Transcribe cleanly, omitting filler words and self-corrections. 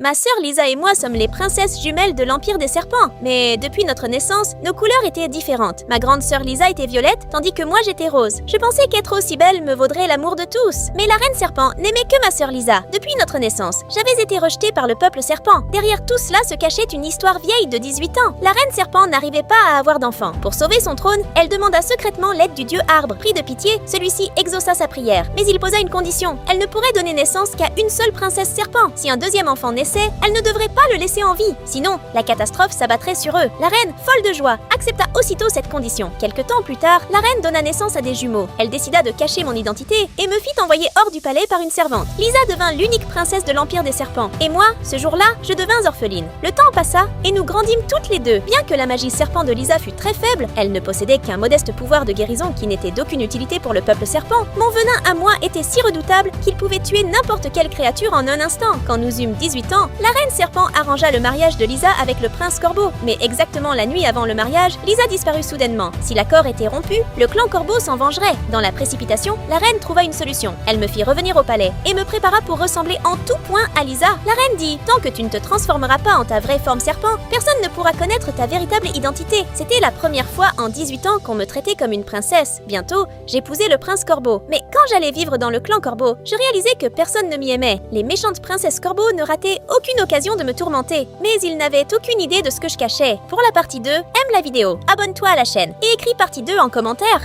Ma sœur Lisa et moi sommes les princesses jumelles de l'Empire des Serpents, mais depuis notre naissance, nos couleurs étaient différentes. Ma grande sœur Lisa était violette, tandis que moi j'étais rose. Je pensais qu'être aussi belle me vaudrait l'amour de tous. Mais la reine serpent n'aimait que ma sœur Lisa. Depuis notre naissance, j'avais été rejetée par le peuple serpent. Derrière tout cela se cachait une histoire vieille de 18 ans. La reine serpent n'arrivait pas à avoir d'enfant. Pour sauver son trône, elle demanda secrètement l'aide du dieu arbre. Pris de pitié, celui-ci exauça sa prière. Mais il posa une condition. Elle ne pourrait donner naissance qu'à une seule princesse serpent. Si un deuxième enfant naissait, elle ne devrait pas le laisser en vie. Sinon, la catastrophe s'abattrait sur eux. La reine, folle de joie, accepta aussitôt cette condition. Quelque temps plus tard, la reine donna naissance à des jumeaux. Elle décida de cacher mon identité et me fit envoyer hors du palais par une servante. Lisa devint l'unique princesse de l'Empire des Serpents. Et moi, ce jour-là, je devins orpheline. Le temps passa et nous grandîmes toutes les deux. Bien que la magie serpent de Lisa fût très faible, elle ne possédait qu'un modeste pouvoir de guérison qui n'était d'aucune utilité pour le peuple serpent. Mon venin à moi était si redoutable qu'il pouvait tuer n'importe quelle créature en un instant. Quand nous eûmes 18 ans, la reine serpent arrangea le mariage de Lisa avec le prince corbeau. Mais exactement la nuit avant le mariage, Lisa disparut soudainement. Si l'accord était rompu, le clan corbeau s'en vengerait. Dans la précipitation, la reine trouva une solution. Elle me fit revenir au palais et me prépara pour ressembler en tout point à Lisa. La reine dit: tant que tu ne te transformeras pas en ta vraie forme serpent, personne ne pourra connaître ta véritable identité. C'était la première fois en 18 ans qu'on me traitait comme une princesse. Bientôt, j'épousai le prince corbeau. Mais quand j'allais vivre dans le clan corbeau, je réalisais que personne ne m'y aimait. Les méchantes princesses corbeau ne rataient aucune occasion de me tourmenter, mais ils n'avaient aucune idée de ce que je cachais. Pour la partie 2, aime la vidéo, abonne-toi à la chaîne et écris partie 2 en commentaire.